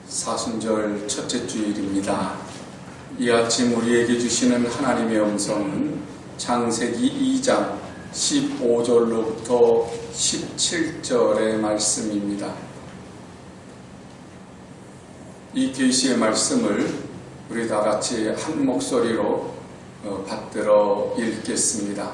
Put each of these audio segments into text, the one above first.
사순절 첫째 주일입니다. 이 아침 우리에게 주시는 하나님의 음성은 창세기 2장 15절로부터 17절의 말씀입니다. 이 계시의 말씀을 우리 다 같이 한 목소리로 받들어 읽겠습니다.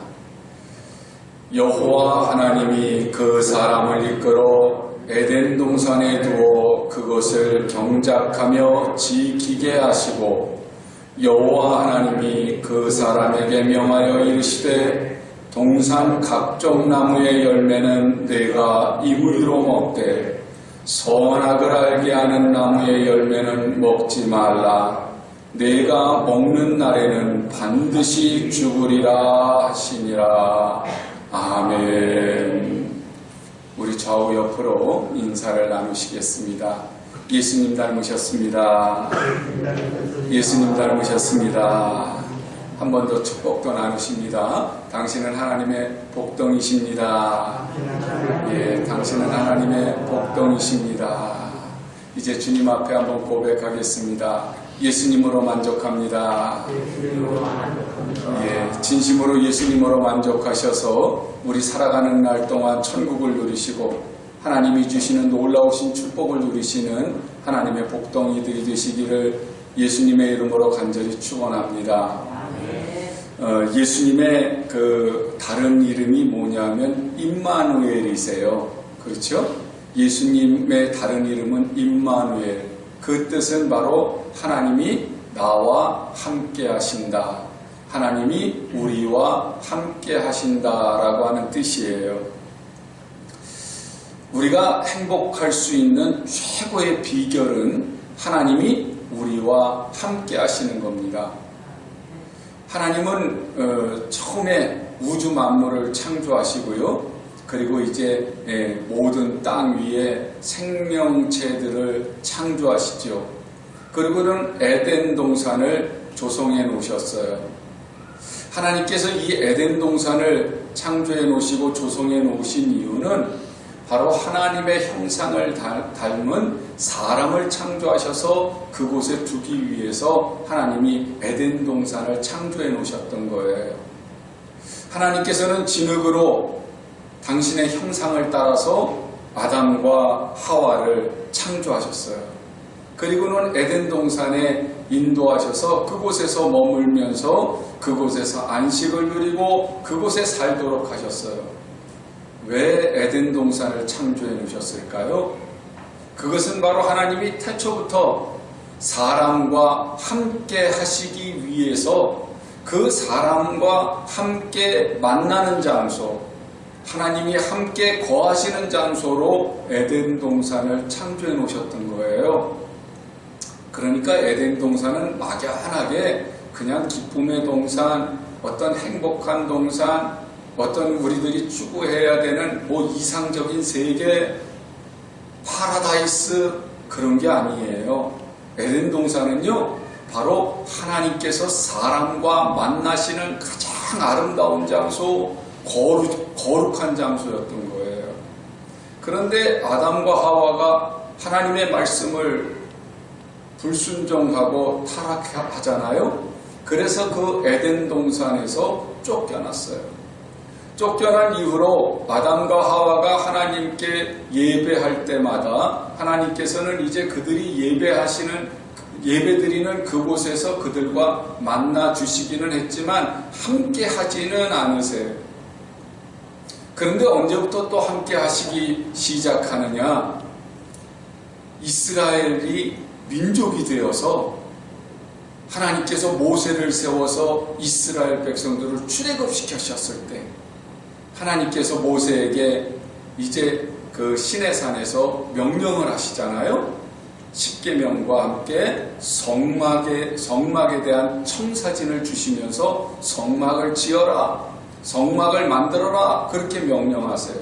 여호와 하나님이 그 사람을 이끌어 에덴 동산에 두어 그것을 경작하며 지키게 하시고, 여호와 하나님이 그 사람에게 명하여 이르시되 동산 각종 나무의 열매는 내가 입으로 먹되 선악을 알게 하는 나무의 열매는 먹지 말라. 내가 먹는 날에는 반드시 죽으리라 하시니라. 아멘. 우리 좌우 옆으로 인사를 나누시겠습니다. 예수님 닮으셨습니다. 예수님 닮으셨습니다. 한 번 더 축복도 나누십니다. 당신은 하나님의 복덩이십니다. 예, 당신은 하나님의 복덩이십니다. 이제 주님 앞에 한번 고백하겠습니다. 예수님으로 만족합니다. 예, 진심으로 예수님으로 만족하셔서 우리 살아가는 날 동안 천국을 누리시고 하나님이 주시는 놀라우신 축복을 누리시는 하나님의 복덩이들이 되시기를 예수님의 이름으로 간절히 축원합니다. 예수님의 그 다른 이름이 뭐냐면 임마누엘이세요. 그렇죠? 예수님의 다른 이름은 임마누엘. 그 뜻은 바로 하나님이 나와 함께 하신다. 하나님이 우리와 함께 하신다라고 하는 뜻이에요. 우리가 행복할 수 있는 최고의 비결은 하나님이 우리와 함께 하시는 겁니다. 하나님은 처음에 우주 만물을 창조하시고요. 그리고 이제 모든 땅 위에 생명체들을 창조하시죠. 그리고는 에덴 동산을 조성해 놓으셨어요. 하나님께서 이 에덴 동산을 창조해 놓으시고 조성해 놓으신 이유는 바로 하나님의 형상을 닮은 사람을 창조하셔서 그곳에 두기 위해서 하나님이 에덴 동산을 창조해 놓으셨던 거예요. 하나님께서는 진흙으로 당신의 형상을 따라서 아담과 하와를 창조하셨어요. 그리고는 에덴 동산에 인도하셔서 그곳에서 머물면서 그곳에서 안식을 누리고 그곳에 살도록 하셨어요. 왜 에덴 동산을 창조해 놓으셨을까요? 그것은 바로 하나님이 태초부터 사람과 함께 하시기 위해서 그 사람과 함께 만나는 장소, 하나님이 함께 거하시는 장소로 에덴 동산을 창조해 놓으셨던 거예요. 그러니까 에덴 동산은 막연하게 그냥 기쁨의 동산, 어떤 행복한 동산, 어떤 우리들이 추구해야 되는 이상적인 세계, 파라다이스 그런 게 아니에요. 에덴 동산은요, 바로 하나님께서 사람과 만나시는 가장 아름다운 장소, 거룩한 장소였던 거예요. 그런데 아담과 하와가 하나님의 말씀을 불순종하고 타락하잖아요. 그래서 그 에덴 동산에서 쫓겨났어요. 쫓겨난 이후로 아담과 하와가 하나님께 예배할 때마다 하나님께서는 이제 그들이 예배드리는 그곳에서 그들과 만나 주시기는 했지만 함께 하지는 않으세요. 그런데 언제부터 또 함께 하시기 시작하느냐? 이스라엘이 민족이 되어서 하나님께서 모세를 세워서 이스라엘 백성들을 출애굽시키셨을 때 하나님께서 모세에게 이제 그 시내산에서 명령을 하시잖아요. 십계명과 함께 성막에 대한 청사진을 주시면서 성막을 지어라, 성막을 만들어라, 그렇게 명령하세요.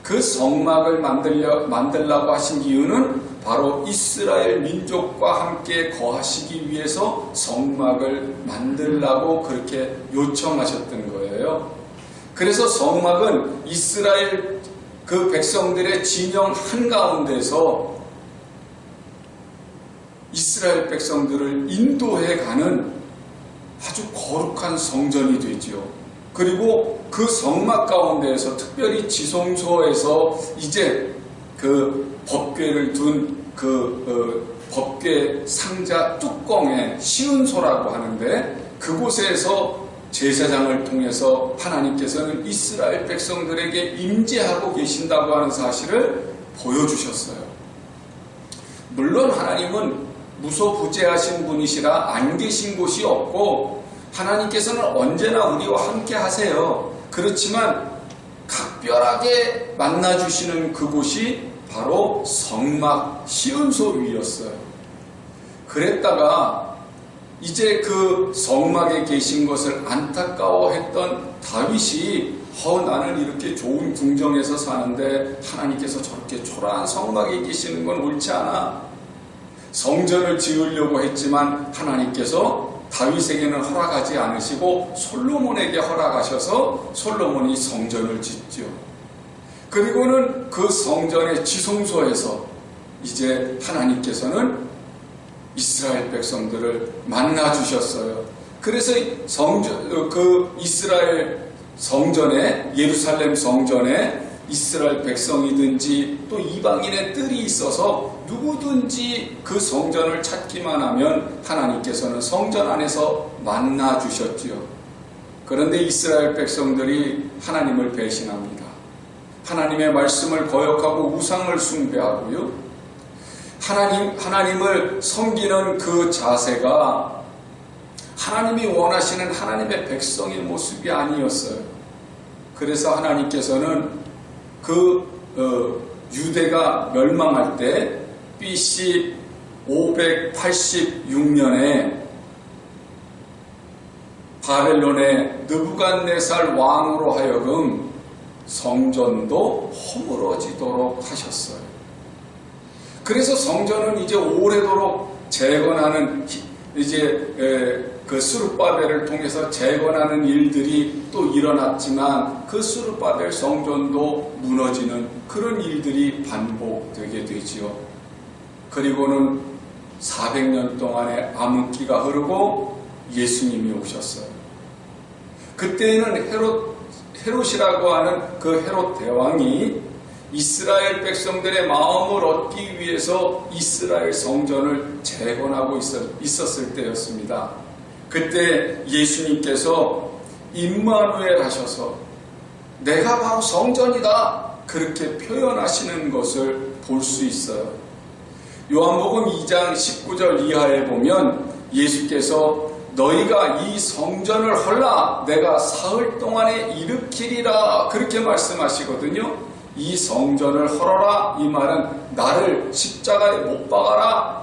그 성막을 만들라고 하신 이유는 바로 이스라엘 민족과 함께 거하시기 위해서 성막을 만들라고 그렇게 요청하셨던 거예요. 그래서 성막은 이스라엘 그 백성들의 진영 한가운데서 이스라엘 백성들을 인도해가는 아주 거룩한 성전이 되지요. 그리고 그 성막 가운데에서 특별히 지성소에서 이제 그 법궤를 둔 법궤 상자 뚜껑에 시은소라고 하는데, 그곳에서 제사장을 통해서 하나님께서는 이스라엘 백성들에게 임재하고 계신다고 하는 사실을 보여주셨어요. 물론 하나님은 무소부재하신 분이시라 안 계신 곳이 없고, 하나님께서는 언제나 우리와 함께 하세요. 그렇지만 각별하게 만나주시는 그곳이 바로 성막 시은소 위였어요. 그랬다가 이제 그 성막에 계신 것을 안타까워했던 다윗이 나는 이렇게 좋은 궁정에서 사는데 하나님께서 저렇게 초라한 성막에 계시는 건 옳지 않아. 성전을 지으려고 했지만 하나님께서 다윗에게는 허락하지 않으시고 솔로몬에게 허락하셔서 솔로몬이 성전을 짓죠. 그리고는 그 성전의 지성소에서 이제 하나님께서는 이스라엘 백성들을 만나 주셨어요. 그래서 그 이스라엘 성전에, 예루살렘 성전에 이스라엘 백성이든지 또 이방인의 뜰이 있어서 누구든지 그 성전을 찾기만 하면 하나님께서는 성전 안에서 만나 주셨지요. 그런데 이스라엘 백성들이 하나님을 배신합니다. 하나님의 말씀을 거역하고 우상을 숭배하고요. 하나님을 섬기는 그 자세가 하나님이 원하시는 하나님의 백성의 모습이 아니었어요. 그래서 하나님께서는 유대가 멸망할 때 BC 586년에 바벨론의 느부갓네살 왕으로 하여금 성전도 허물어지도록 하셨어요. 그래서 성전은 이제 오래도록 재건하는, 그 스룹바벨을 통해서 재건하는 일들이 또 일어났지만 그 스룹바벨 성전도 무너지는 그런 일들이 반복되게 되지요. 그리고는 400년 동안의 암흑기가 흐르고 예수님이 오셨어요. 그때에는 헤롯이라고 하는 그 헤롯 대왕이 이스라엘 백성들의 마음을 얻기 위해서 이스라엘 성전을 재건하고 있었을 때였습니다. 그때 예수님께서 임마누엘 하셔서 내가 바로 성전이다 그렇게 표현하시는 것을 볼 수 있어요. 요한복음 2장 19절 이하에 보면 예수께서 너희가 이 성전을 헐라 내가 사흘 동안에 일으키리라 그렇게 말씀하시거든요. 이 성전을 헐어라 이 말은 나를 십자가에 못 박아라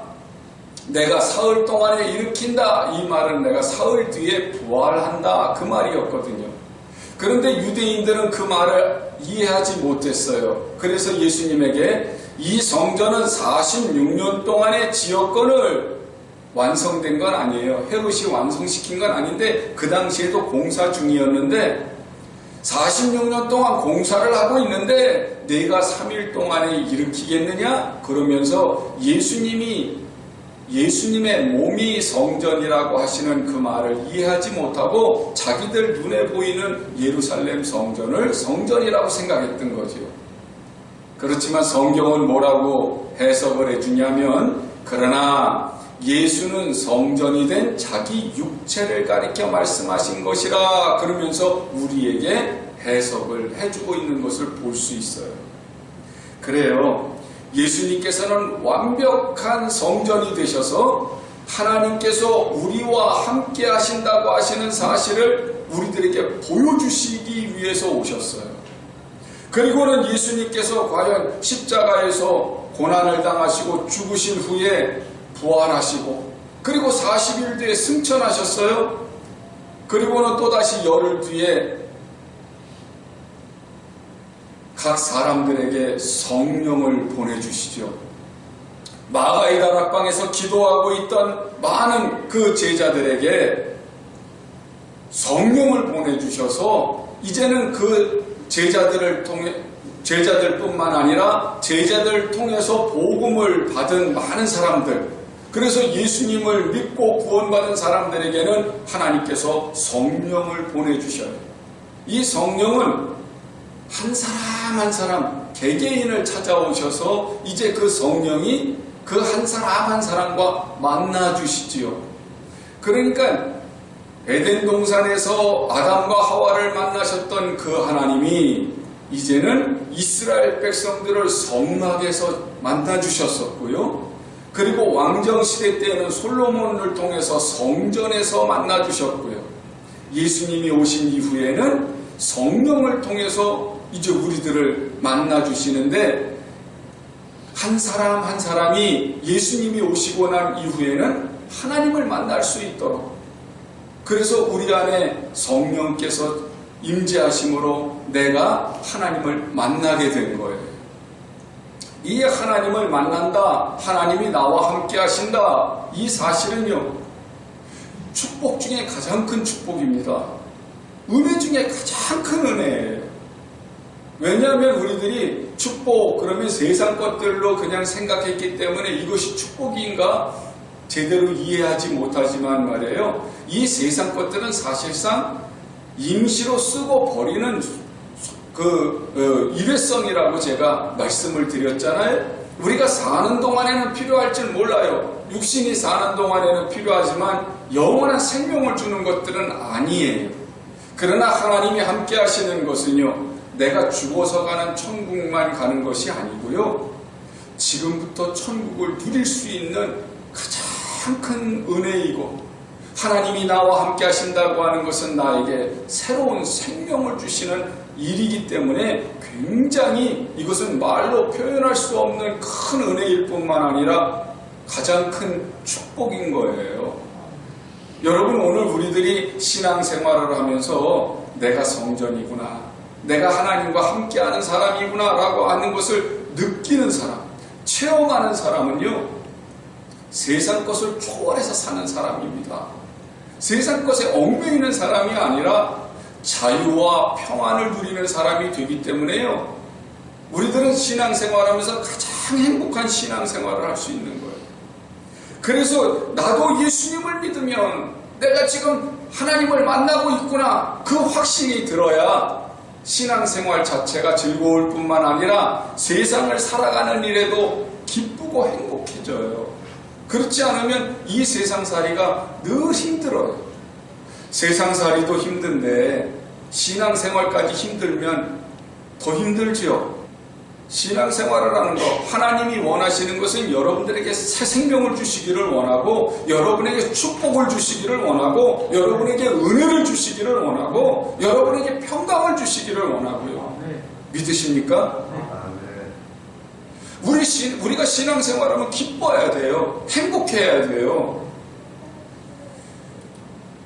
내가 사흘 동안에 일으킨다 이 말은 내가 사흘 뒤에 부활한다 그 말이었거든요. 그런데 유대인들은 그 말을 이해하지 못했어요. 그래서 예수님에게 이 성전은 46년 동안의 지었건을 완성된 건 아니에요. 헤롯이 완성시킨 건 아닌데 그 당시에도 공사 중이었는데 46년 동안 공사를 하고 있는데 내가 3일 동안에 일으키겠느냐? 그러면서 예수님의 몸이 성전이라고 하시는 그 말을 이해하지 못하고 자기들 눈에 보이는 예루살렘 성전을 성전이라고 생각했던 거죠. 그렇지만 성경은 뭐라고 해석을 해주냐면 그러나 예수는 성전이 된 자기 육체를 가리켜 말씀하신 것이라 그러면서 우리에게 해석을 해주고 있는 것을 볼 수 있어요. 그래요. 예수님께서는 완벽한 성전이 되셔서 하나님께서 우리와 함께 하신다고 하시는 사실을 우리들에게 보여주시기 위해서 오셨어요. 그리고는 예수님께서 과연 십자가에서 고난을 당하시고 죽으신 후에 부활하시고 그리고 40일 뒤에 승천하셨어요. 그리고는 또다시 열흘 뒤에 각 사람들에게 성령을 보내주시죠. 마가의 다락방에서 기도하고 있던 많은 그 제자들에게 성령을 보내주셔서 이제는 그 제자들뿐만 아니라 제자들을 통해서 복음을 받은 많은 사람들 그래서 예수님을 믿고 구원받은 사람들에게는 하나님께서 성령을 보내주셔요. 이 성령은 한 사람 한 사람 개개인을 찾아오셔서 이제 그 성령이 그 한 사람 한 사람과 만나주시지요. 그러니까 에덴 동산에서 아담과 하와를 만나셨던 그 하나님이 이제는 이스라엘 백성들을 성막에서 만나주셨었고요. 그리고 왕정시대 때에는 솔로몬을 통해서 성전에서 만나주셨고요. 예수님이 오신 이후에는 성령을 통해서 이제 우리들을 만나주시는데, 한 사람 한 사람이 예수님이 오시고 난 이후에는 하나님을 만날 수 있도록, 그래서 우리 안에 성령께서 임재하심으로 내가 하나님을 만나게 된 거예요. 이 하나님을 만난다, 하나님이 나와 함께 하신다, 이 사실은요, 축복 중에 가장 큰 축복입니다. 은혜 중에 가장 큰 은혜예요. 왜냐하면 우리들이 축복 그러면 세상 것들로 그냥 생각했기 때문에 이것이 축복인가 제대로 이해하지 못하지만 말이에요, 이 세상 것들은 사실상 임시로 쓰고 버리는 일회성이라고 제가 말씀을 드렸잖아요. 우리가 사는 동안에는 필요할 줄 몰라요. 육신이 사는 동안에는 필요하지만 영원한 생명을 주는 것들은 아니에요. 그러나 하나님이 함께 하시는 것은요, 내가 죽어서 가는 천국만 가는 것이 아니고요, 지금부터 천국을 누릴 수 있는 가장 큰 은혜이고, 하나님이 나와 함께 하신다고 하는 것은 나에게 새로운 생명을 주시는 일이기 때문에 굉장히 이것은 말로 표현할 수 없는 큰 은혜일 뿐만 아니라 가장 큰 축복인 거예요. 여러분, 오늘 우리들이 신앙생활을 하면서 내가 성전이구나, 내가 하나님과 함께하는 사람이구나 라고 하는 것을 느끼는 사람, 체험하는 사람은요, 세상 것을 초월해서 사는 사람입니다. 세상 것에 얽매이는 사람이 아니라 자유와 평안을 누리는 사람이 되기 때문에요, 우리들은 신앙생활하면서 가장 행복한 신앙생활을 할 수 있는 거예요. 그래서 나도 예수님을 믿으면 내가 지금 하나님을 만나고 있구나, 그 확신이 들어야 신앙생활 자체가 즐거울 뿐만 아니라 세상을 살아가는 일에도 기쁘고 행복해져요. 그렇지 않으면 이 세상살이가 늘 힘들어요. 세상살이도 힘든데 신앙생활까지 힘들면 더 힘들지요. 신앙생활을 하는 것, 하나님이 원하시는 것은 여러분들에게 새 생명을 주시기를 원하고, 여러분에게 축복을 주시기를 원하고, 여러분에게 은혜를 주시기를 원하고, 여러분에게 평강을 주시기를 원하고요. 믿으십니까? 우리가 신앙생활하면 기뻐해야 돼요. 행복해야 돼요.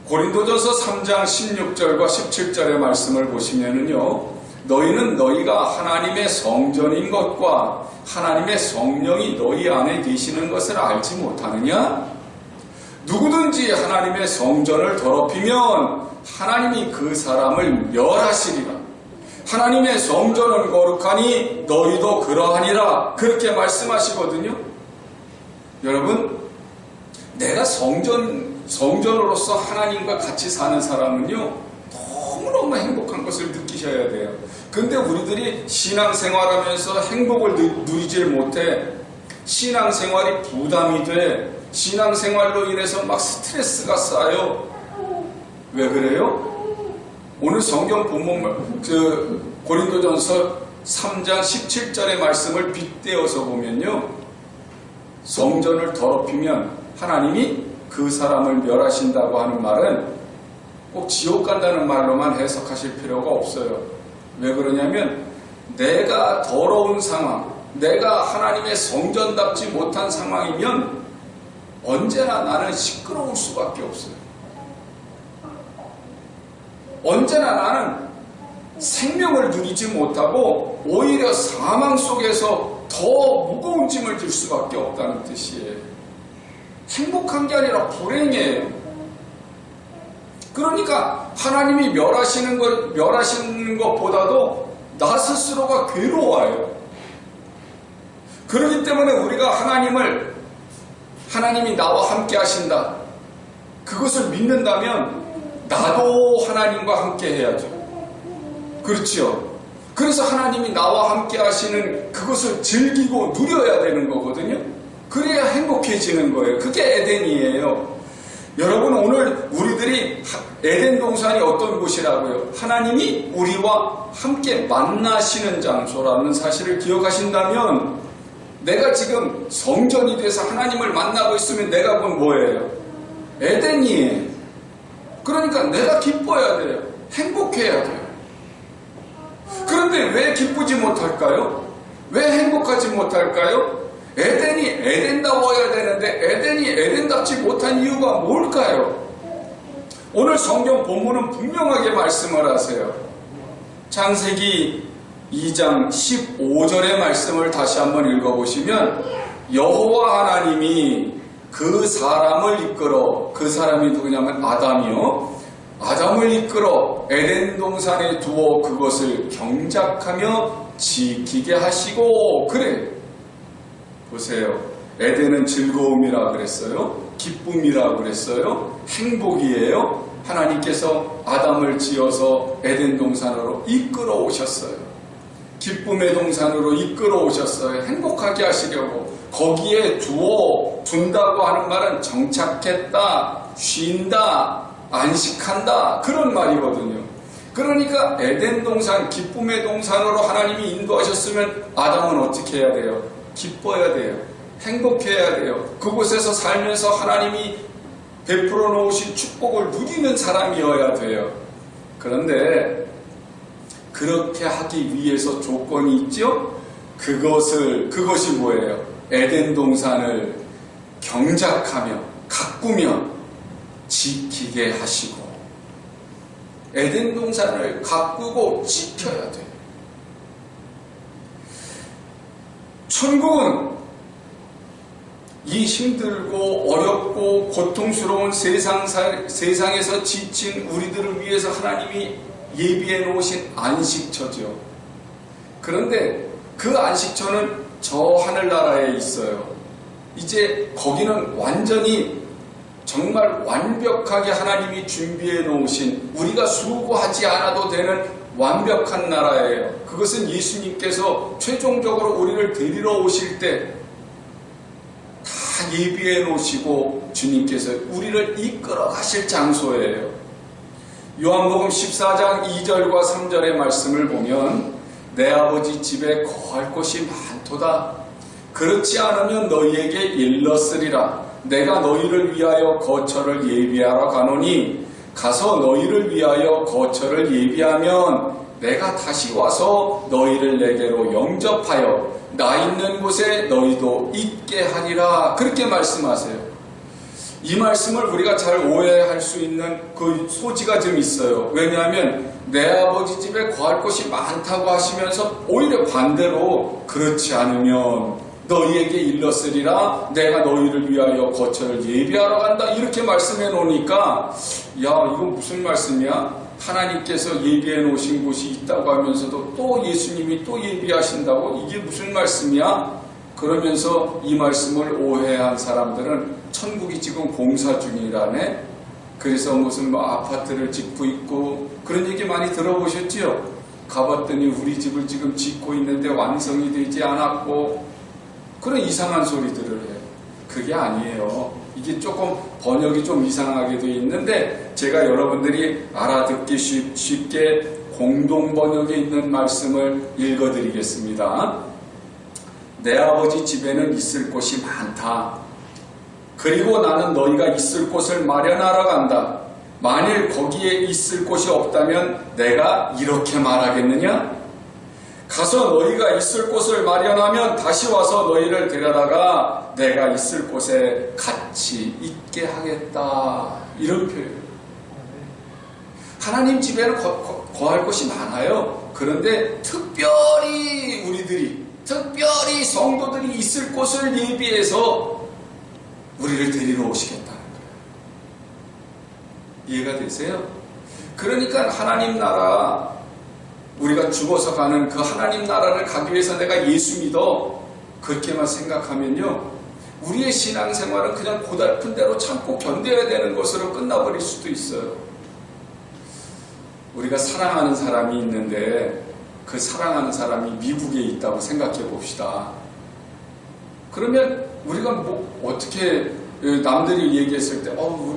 고린도전서 3장 16절과 17절의 말씀을 보시면은요, 너희는 너희가 하나님의 성전인 것과 하나님의 성령이 너희 안에 계시는 것을 알지 못하느냐? 누구든지 하나님의 성전을 더럽히면 하나님이 그 사람을 멸하시리라. 하나님의 성전은 거룩하니 너희도 그러하니라. 그렇게 말씀하시거든요. 여러분, 내가 성전으로서 하나님과 같이 사는 사람은요, 너무너무 행복한 것을 느끼셔야 돼요. 근데 우리들이 신앙생활하면서 행복을 누리질 못해. 신앙생활이 부담이 돼. 신앙생활로 인해서 막 스트레스가 쌓여. 왜 그래요? 오늘 성경 본문 고린도전서 3장 17절의 말씀을 빗대어서 보면요, 성전을 더럽히면 하나님이 그 사람을 멸하신다고 하는 말은 꼭 지옥 간다는 말로만 해석하실 필요가 없어요. 왜 그러냐면, 내가 더러운 상황, 내가 하나님의 성전답지 못한 상황이면 언제나 나는 시끄러울 수밖에 없어요. 언제나 나는 생명을 누리지 못하고 오히려 사망 속에서 더 무거운 짐을 질 수밖에 없다는 뜻이에요. 행복한 게 아니라 불행이에요. 그러니까 하나님이 멸하시는 것보다도 나 스스로가 괴로워요. 그렇기 때문에 우리가 하나님이 나와 함께 하신다. 그것을 믿는다면 나도 하나님과 함께 해야죠. 그렇죠? 그래서 하나님이 나와 함께 하시는 그것을 즐기고 누려야 되는 거거든요. 그래야 행복해지는 거예요. 그게 에덴이에요. 여러분, 오늘 우리들이 에덴 동산이 어떤 곳이라고요? 하나님이 우리와 함께 만나시는 장소라는 사실을 기억하신다면, 내가 지금 성전이 돼서 하나님을 만나고 있으면 내가 본 뭐예요? 에덴이에요. 그러니까 내가 기뻐야 돼요. 행복해야 돼요. 그런데 왜 기쁘지 못할까요? 왜 행복하지 못할까요? 에덴이 에덴다워야 되는데 에덴이 에덴답지 못한 이유가 뭘까요? 오늘 성경 본문은 분명하게 말씀을 하세요. 창세기 2장 15절의 말씀을 다시 한번 읽어보시면, 여호와 하나님이 그 사람을 이끌어, 그 사람이 누구냐면 아담이요, 아담을 이끌어 에덴 동산에 두어 그것을 경작하며 지키게 하시고. 그래, 보세요. 에덴은 즐거움이라 그랬어요. 기쁨이라 그랬어요. 행복이에요. 하나님께서 아담을 지어서 에덴 동산으로 이끌어 오셨어요. 기쁨의 동산으로 이끌어 오셨어요. 행복하게 하시려고. 거기에 둔다고 하는 말은 정착했다, 쉰다, 안식한다, 그런 말이거든요. 그러니까 에덴 동산, 기쁨의 동산으로 하나님이 인도하셨으면 아담은 어떻게 해야 돼요? 기뻐야 돼요. 행복해야 돼요. 그곳에서 살면서 하나님이 베풀어 놓으신 축복을 누리는 사람이어야 돼요. 그런데 그렇게 하기 위해서 조건이 있죠? 그것이 뭐예요? 에덴 동산을 경작하며 가꾸며 지키게 하시고, 에덴 동산을 가꾸고 지켜야 돼요. 천국은 이 힘들고 어렵고 고통스러운 세상에서 지친 우리들을 위해서 하나님이 예비해 놓으신 안식처죠. 그런데 그 안식처는 저 하늘나라에 있어요. 이제 거기는 완전히 정말 완벽하게 하나님이 준비해 놓으신, 우리가 수고하지 않아도 되는 완벽한 나라예요. 그것은 예수님께서 최종적으로 우리를 데리러 오실 때 다 예비해 놓으시고 주님께서 우리를 이끌어 가실 장소예요. 요한복음 14장 2절과 3절의 말씀을 보면, 내 아버지 집에 거할 곳이 많도다. 그렇지 않으면 너희에게 일렀으리라. 내가 너희를 위하여 거처를 예비하러 가노니, 가서 너희를 위하여 거처를 예비하면 내가 다시 와서 너희를 내게로 영접하여 나 있는 곳에 너희도 있게 하리라. 그렇게 말씀하세요. 이 말씀을 우리가 잘 오해할 수 있는 그 소지가 좀 있어요. 왜냐하면 내 아버지 집에 거할 곳이 많다고 하시면서 오히려 반대로, 그렇지 않으면 너희에게 일렀으리라. 내가 너희를 위하여 거처를 예비하러 간다. 이렇게 말씀해 놓으니까, 야, 이건 무슨 말씀이야? 하나님께서 예비해 놓으신 곳이 있다고 하면서도 또 예수님이 또 예비하신다고? 이게 무슨 말씀이야? 그러면서 이 말씀을 오해한 사람들은 천국이 지금 공사 중이라네. 그래서 무슨 아파트를 짓고 있고 그런 얘기 많이 들어보셨지요? 가봤더니 우리 집을 지금 짓고 있는데 완성이 되지 않았고, 그런 이상한 소리들을 해요. 그게 아니에요. 이게 조금 번역이 좀 이상하게 되어 있는데, 제가 여러분들이 알아듣기 쉽게 공동 번역에 있는 말씀을 읽어드리겠습니다. 내 아버지 집에는 있을 곳이 많다. 그리고 나는 너희가 있을 곳을 마련하러 간다. 만일 거기에 있을 곳이 없다면 내가 이렇게 말하겠느냐? 가서 너희가 있을 곳을 마련하면 다시 와서 너희를 데려다가 내가 있을 곳에 같이 있게 하겠다. 이런 표현. 하나님 집에는 거할 곳이 많아요. 그런데 특별히 특별히 성도들이 있을 곳을 예비해서 우리를 데리러 오시겠다는 거예요. 이해가 되세요? 그러니까 하나님 나라, 우리가 죽어서 가는 그 하나님 나라를 가기 위해서 내가 예수 믿어, 그렇게만 생각하면요, 우리의 신앙생활은 그냥 고달픈 대로 참고 견뎌야 되는 것으로 끝나버릴 수도 있어요. 우리가 사랑하는 사람이 있는데 그 사랑하는 사람이 미국에 있다고 생각해 봅시다. 그러면 우리가 어떻게 남들이 얘기했을 때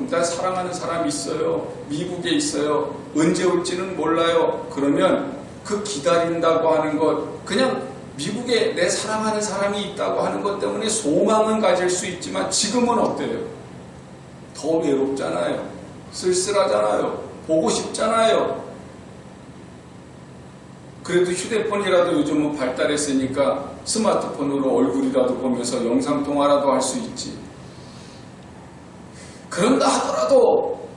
나 사랑하는 사람이 있어요. 미국에 있어요. 언제 올지는 몰라요. 그러면 그 기다린다고 하는 것, 그냥 미국에 내 사랑하는 사람이 있다고 하는 것 때문에 소망은 가질 수 있지만 지금은 어때요? 더 외롭잖아요. 쓸쓸하잖아요. 보고 싶잖아요. 그래도 휴대폰이라도 요즘은 발달했으니까 스마트폰으로 얼굴이라도 보면서 영상통화라도 할 수 있지. 그런다 하더라도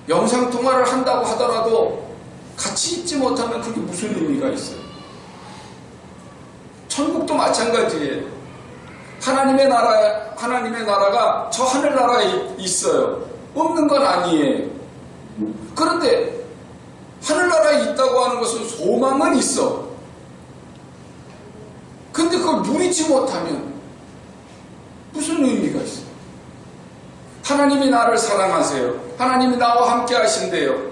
영상통화를 한다고 하더라도 같이 있지 못하면 그게 무슨 의미가 있어요? 천국도 마찬가지예요. 하나님의 나라가 저 하늘나라에 있어요. 없는 건 아니에요. 그런데 하늘나라에 있다고 하는 것은 소망은 있어. 근데 그걸 누리지 못하면 무슨 의미가 있어요? 하나님이 나를 사랑하세요. 하나님이 나와 함께 하신대요.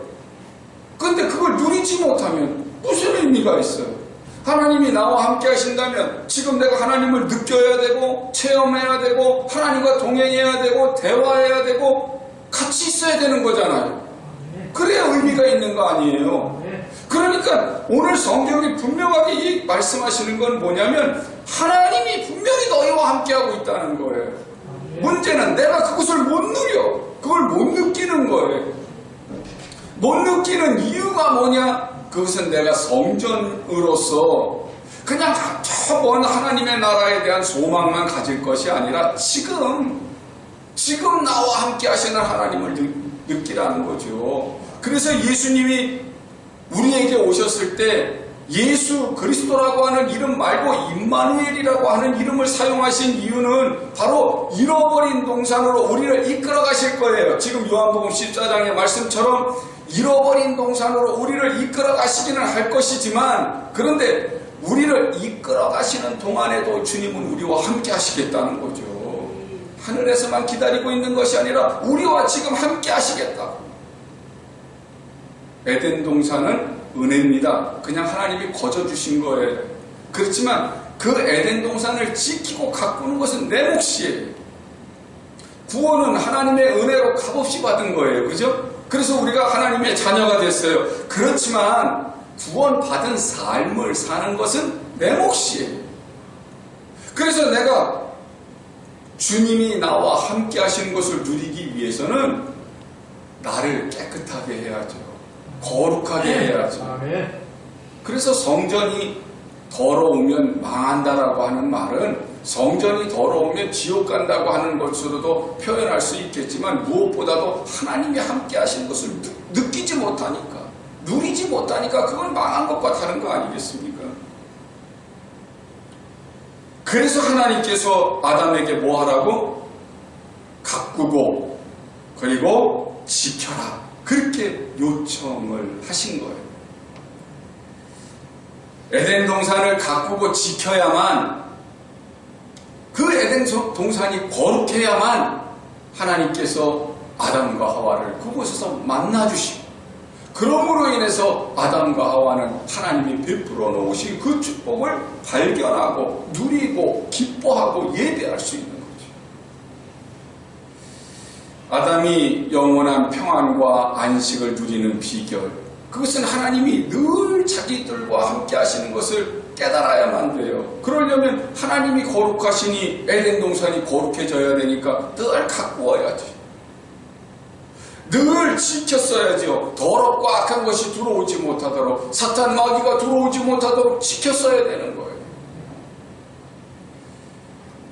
근데 그걸 누리지 못하면 무슨 의미가 있어요? 하나님이 나와 함께 하신다면 지금 내가 하나님을 느껴야 되고 체험해야 되고 하나님과 동행해야 되고 대화해야 되고 같이 있어야 되는 거잖아요. 그래야 의미가 있는 거 아니에요. 그러니까 오늘 성경이 분명하게 말씀하시는 건 뭐냐면 하나님이 분명히 너희와 함께하고 있다는 거예요. 문제는 내가 그것을 못 누려. 그걸 못 느끼는 거예요. 못 느끼는 이유가 뭐냐? 그것은 내가 성전으로서 그냥 저 먼 하나님의 나라에 대한 소망만 가질 것이 아니라 지금 나와 함께 하시는 하나님을 느끼라는 거죠. 그래서 예수님이 우리에게 오셨을 때 예수 그리스도라고 하는 이름 말고 임마누엘이라고 하는 이름을 사용하신 이유는 바로 잃어버린 동산으로 우리를 이끌어 가실 거예요. 지금 요한복음 14장의 말씀처럼 잃어버린 동산으로 우리를 이끌어 가시기는 할 것이지만 그런데 우리를 이끌어 가시는 동안에도 주님은 우리와 함께 하시겠다는 거죠. 하늘에서만 기다리고 있는 것이 아니라 우리와 지금 함께 하시겠다. 에덴 동산은 은혜입니다. 그냥 하나님이 거저주신 거예요. 그렇지만 그 에덴 동산을 지키고 가꾸는 것은 내 몫이에요. 구원은 하나님의 은혜로 값없이 받은 거예요. 그죠? 그래서 우리가 하나님의 자녀가 됐어요. 그렇지만 구원받은 삶을 사는 것은 내 몫이에요. 그래서 내가 주님이 나와 함께 하시는 것을 누리기 위해서는 나를 깨끗하게 해야죠. 거룩하게 해야죠. 그래서 성전이 더러우면 망한다라고 하는 말은 성전이 더러우면 지옥 간다고 하는 것으로도 표현할 수 있겠지만 무엇보다도 하나님이 함께 하시는 것을 느끼지 못하니까 누리지 못하니까 그건 망한 것과 다른 거 아니겠습니까? 그래서 하나님께서 아담에게 뭐 하라고? 가꾸고 그리고 지켜라. 그렇게 요청을 하신 거예요. 에덴 동산을 가꾸고 지켜야만 그 에덴 동산이 거룩해야만 하나님께서 아담과 하와를 그곳에서 만나주시고 그러므로 인해서 아담과 하와는 하나님이 베풀어 놓으신 그 축복을 발견하고 누리고 기뻐하고 예배할 수 있는 거죠. 아담이 영원한 평안과 안식을 누리는 비결, 그것은 하나님이 늘 자기들과 함께 하시는 것을 깨달아야만 돼요. 그러려면 하나님이 거룩하시니 에덴 동산이 거룩해져야 되니까 늘 가꾸어야지. 늘 지켰어야죠. 더럽고 악한 것이 들어오지 못하도록, 사탄 마귀가 들어오지 못하도록 지켰어야 되는 거예요.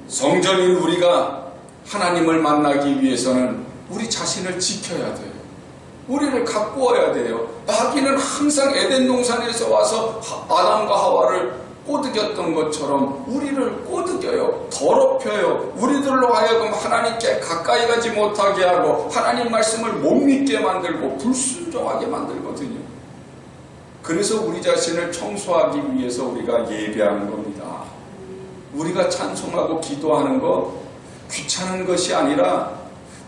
성전인 우리가 하나님을 만나기 위해서는 우리 자신을 지켜야 돼요. 우리를 가꾸어야 돼요. 마귀는 항상 에덴 동산에서 와서 아담과 하와를 꼬드겼던 것처럼 우리를 꼬드겨요. 더럽혀요. 우리들로 하여금 하나님께 가까이 가지 못하게 하고 하나님 말씀을 못 믿게 만들고 불순종하게 만들거든요. 그래서 우리 자신을 청소하기 위해서 우리가 예배하는 겁니다. 우리가 찬송하고 기도하는 거, 귀찮은 것이 아니라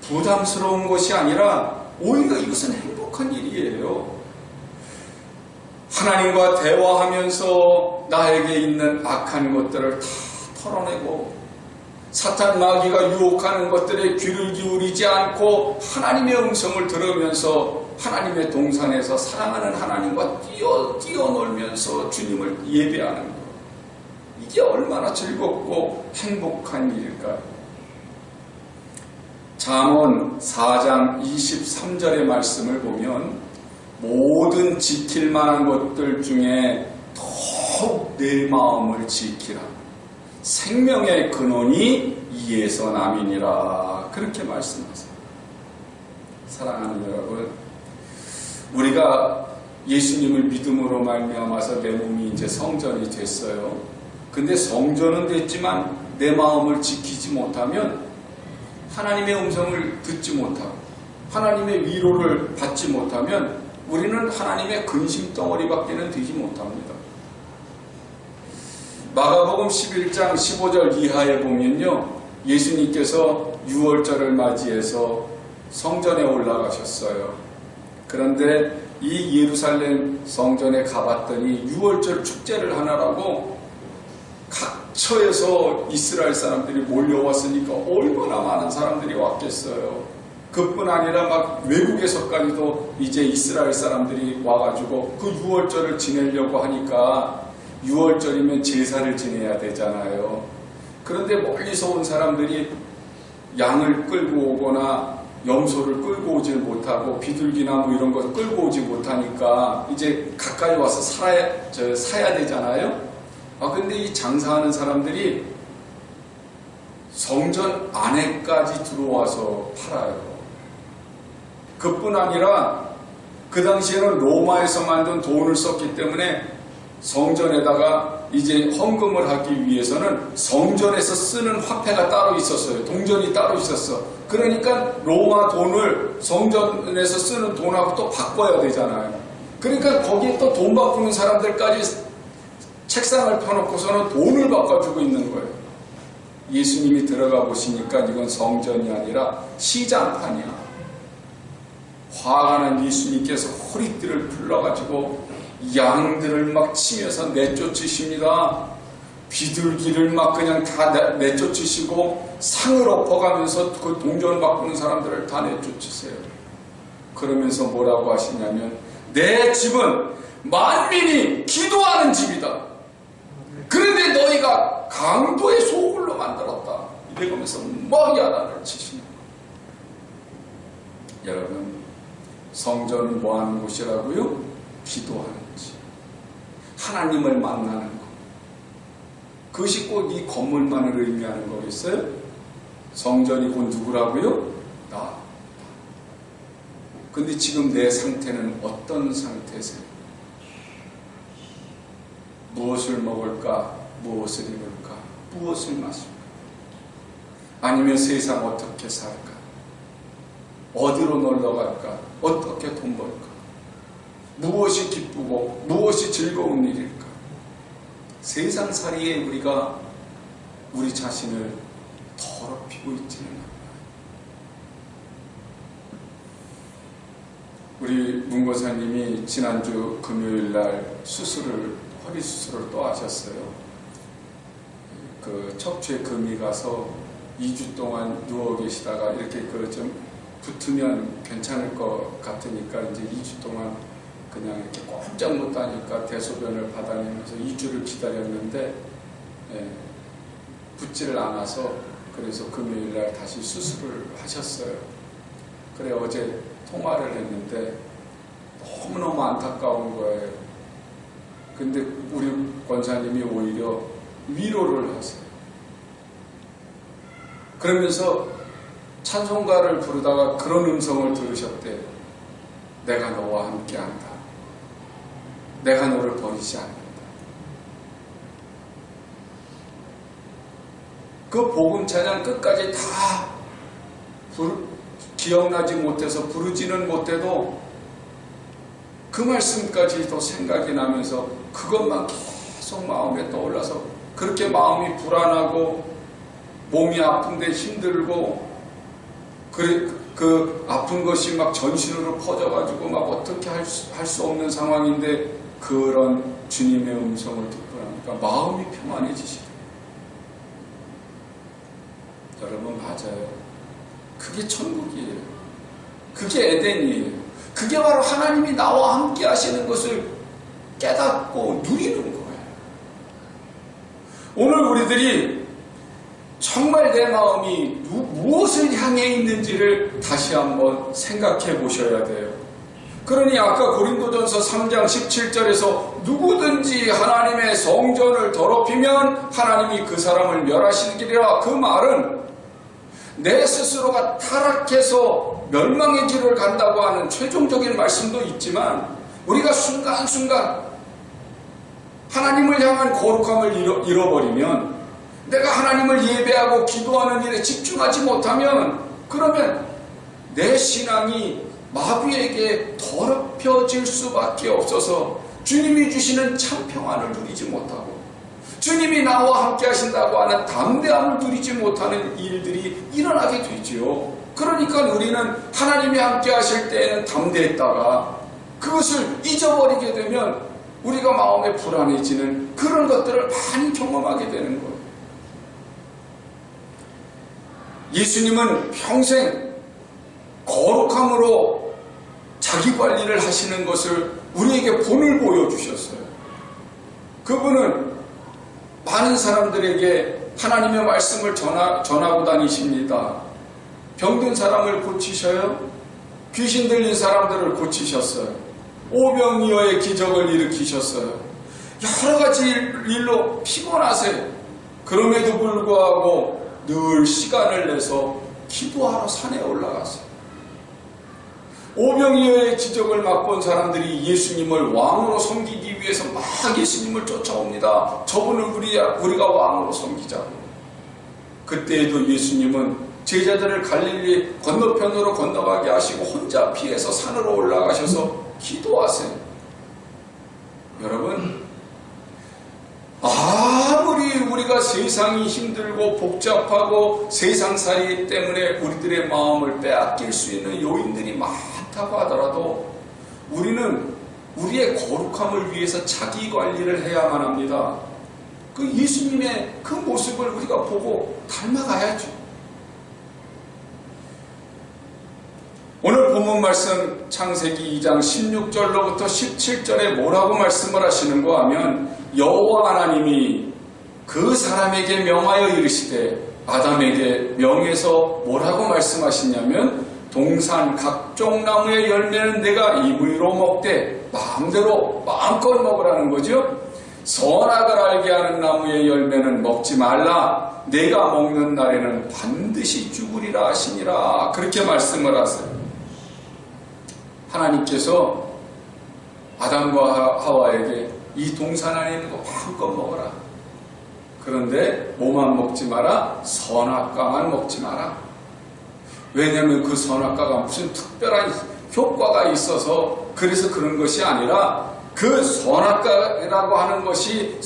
부담스러운 것이 아니라 오히려 이것은 행복한 일이에요. 하나님과 대화하면서 나에게 있는 악한 것들을 다 털어내고 사탄 마귀가 유혹하는 것들에 귀를 기울이지 않고 하나님의 음성을 들으면서 하나님의 동산에서 사랑하는 하나님과 뛰어놀면서 주님을 예배하는 것. 이게 얼마나 즐겁고 행복한 일일까요? 잠언 4장 23절의 말씀을 보면 모든 지킬 만한 것들 중에 더욱 내 마음을 지키라. 생명의 근원이 이에서 남이니라. 그렇게 말씀하세요. 사랑하는 여러분, 우리가 예수님을 믿음으로 말미암아서 내 몸이 이제 성전이 됐어요. 근데 성전은 됐지만 내 마음을 지키지 못하면 하나님의 음성을 듣지 못하고 하나님의 위로를 받지 못하면 우리는 하나님의 근심 덩어리밖에는 되지 못합니다. 마가복음 11장 15절 이하에 보면요, 예수님께서 유월절을 맞이해서 성전에 올라가셨어요. 그런데 이 예루살렘 성전에 가봤더니 유월절 축제를 하느라고 각처에서 이스라엘 사람들이 몰려왔으니까 얼마나 많은 사람들이 왔겠어요. 그뿐 아니라 막 외국에서까지도 이제 이스라엘 사람들이 와가지고 그 유월절을 지내려고 하니까 유월절이면 제사를 지내야 되잖아요. 그런데 멀리서 온 사람들이 양을 끌고 오거나 염소를 끌고 오질 못하고 비둘기나 뭐 이런 거 끌고 오지 못하니까 이제 가까이 와서 사야 되잖아요. 근데 이 장사하는 사람들이 성전 안에까지 들어와서 팔아요. 그뿐 아니라 그 당시에는 로마에서 만든 돈을 썼기 때문에 성전에다가 이제 헌금을 하기 위해서는 성전에서 쓰는 화폐가 따로 있었어요. 동전이 따로 있었어. 그러니까 로마 돈을 성전에서 쓰는 돈하고 또 바꿔야 되잖아요. 그러니까 거기에 또 돈 바꾸는 사람들까지 책상을 펴놓고서는 돈을 바꿔주고 있는 거예요. 예수님이 들어가 보시니까 이건 성전이 아니라 시장판이야. 화가 난 예수님께서 허리띠를 풀러가지고 양들을 막 치면서 내쫓으십니다. 비둘기를 막 그냥 다 내쫓으시고 상을 엎어가면서 그 동전 바꾸는 사람들을 다 내쫓으세요. 그러면서 뭐라고 하시냐면 내 집은 만민이 기도하는 집이다. 그런데 너희가 강도의 소굴로 만들었다. 이러면서 막 야단을 치십니다. 여러분, 성전은 뭐하는 곳이라고요? 기도하는 집. 하나님을 만나는 것. 그것이 꼭 이 건물만을 의미하는 거겠어요? 성전이 곧 누구라고요? 나. 근데 지금 내 상태는 어떤 상태세요? 무엇을 먹을까? 무엇을 입을까? 무엇을 마실까? 아니면 세상 어떻게 살까? 어디로 놀러 갈까? 어떻게 돈 벌까? 무엇이 기쁘고 무엇이 즐거운 일일까? 세상살이에 우리가 우리 자신을 더럽히고 있지는 않아요. 우리 문고사님이 지난주 금요일날 허리 수술을 또 하셨어요. 그 척추에 금이 가서 2주 동안 누워 계시다가 이렇게 좀 붙으면 괜찮을 것 같으니까 이제 2주 동안 그냥 이렇게 꼼짝 못하니까 대소변을 받아내면서 2주를 기다렸는데 붙지를 않아서 그래서 금요일날 다시 수술을 하셨어요. 그래 어제 통화를 했는데 너무너무 안타까운 거예요. 근데 우리 권사님이 오히려 위로를 하세요. 그러면서 찬송가를 부르다가 그런 음성을 들으셨대요. 내가 너와 함께한다. 내가 너를 버리지 않는다. 그 복음 찬양 끝까지 다 기억나지 못해서 부르지는 못해도 그 말씀까지도 생각이 나면서 그것만 계속 마음에 떠올라서 그렇게 마음이 불안하고 몸이 아픈데 힘들고 그 아픈 것이 막 전신으로 퍼져가지고 막 어떻게 할 수 없는 상황인데 그런 주님의 음성을 듣고 나니까 마음이 평안해지시고. 여러분 맞아요. 그게 천국이에요. 그게 에덴이에요. 그게 바로 하나님이 나와 함께 하시는 것을 깨닫고 누리는 거예요. 오늘 우리들이 정말 내 마음이 무엇을 향해 있는지를 다시 한번 생각해 보셔야 돼요. 그러니 아까 고린도전서 3장 17절에서 누구든지 하나님의 성전을 더럽히면 하나님이 그 사람을 멸하시리라, 그 말은 내 스스로가 타락해서 멸망의 길을 간다고 하는 최종적인 말씀도 있지만, 우리가 순간순간 하나님을 향한 거룩함을 잃어버리면, 내가 하나님을 예배하고 기도하는 일에 집중하지 못하면, 그러면 내 신앙이 마귀에게 더럽혀질 수밖에 없어서 주님이 주시는 참 평안을 누리지 못하고, 주님이 나와 함께 하신다고 하는 담대함을 누리지 못하는 일들이 일어나게 되지요. 그러니까 우리는 하나님이 함께 하실 때에는 담대했다가 그것을 잊어버리게 되면 우리가 마음에 불안해지는 그런 것들을 많이 경험하게 되는 거예요. 예수님은 평생 거룩함으로 자기 관리를 하시는 것을 우리에게 본을 보여주셨어요. 그분은 많은 사람들에게 하나님의 말씀을 전하고 다니십니다. 병든 사람을 고치셔요. 귀신 들린 사람들을 고치셨어요. 오병이어의 기적을 일으키셨어요. 여러 가지 일로 피곤하세요. 그럼에도 불구하고 늘 시간을 내서 기도하러 산에 올라갔어요. 오병이어의 기적을 맛본 사람들이 예수님을 왕으로 섬기기 위해서 막 예수님을 쫓아옵니다. 저분을 우리가 왕으로 섬기자고. 그때에도 예수님은 제자들을 갈릴리 건너편으로 건너가게 하시고 혼자 피해서 산으로 올라가셔서 기도하세요. 여러분, 아무리 우리가 세상이 힘들고 복잡하고 세상살이 때문에 우리들의 마음을 빼앗길 수 있는 요인들이 많다고 하더라도 우리는 우리의 거룩함을 위해서 자기 관리를 해야만 합니다. 그 예수님의 그 모습을 우리가 보고 닮아가야죠. 오늘 본문 말씀 창세기 2장 16절로부터 17절에 뭐라고 말씀을 하시는가 하면, 여호와 하나님이 그 사람에게 명하여 이르시되, 아담에게 명해서 뭐라고 말씀하시냐면, 동산 각종 나무의 열매는 내가 임의로 먹되 마음껏 먹으라는 거죠. 선악을 알게 하는 나무의 열매는 먹지 말라. 내가 먹는 날에는 반드시 죽으리라 하시니라. 그렇게 말씀을 하세요. 하나님께서 아담과 하와에게 이 동산 안에 있는 거 마음껏 먹어라. 그런데 뭐만 먹지 마라? 선악과만 먹지 마라. 왜냐하면 그 선악과가 무슨 특별한 효과가 있어서 그래서 그런 것이 아니라, 그 선악과라고 하는 것이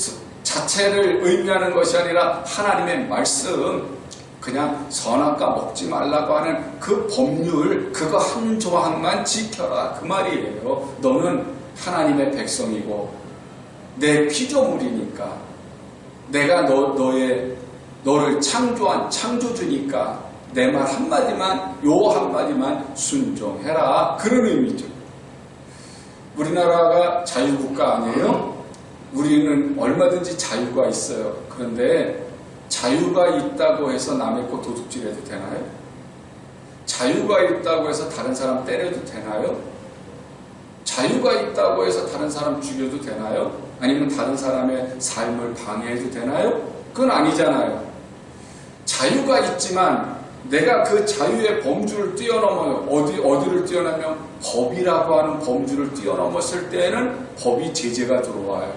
자체를 의미하는 것이 아니라 하나님의 말씀, 그냥 선악과 먹지 말라고 하는 그 법률, 그거 한 조항만 지켜라, 그 말이에요. 너는 하나님의 백성이고 내 피조물이니까, 내가 너를 창조한 창조주니까 내 말 한마디만, 요 한마디만 순종해라, 그런 의미죠. 우리나라가 자유국가 아니에요? 우리는 얼마든지 자유가 있어요. 그런데 자유가 있다고 해서 남의 거 도둑질해도 되나요? 자유가 있다고 해서 다른 사람 때려도 되나요? 자유가 있다고 해서 다른 사람 죽여도 되나요? 아니면 다른 사람의 삶을 방해해도 되나요? 그건 아니잖아요. 자유가 있지만 내가 그 자유의 범주를 뛰어넘어요. 어디를 뛰어넘으면 법이라고 하는 범주를 뛰어넘었을 때에는 법이 제재가 들어와요.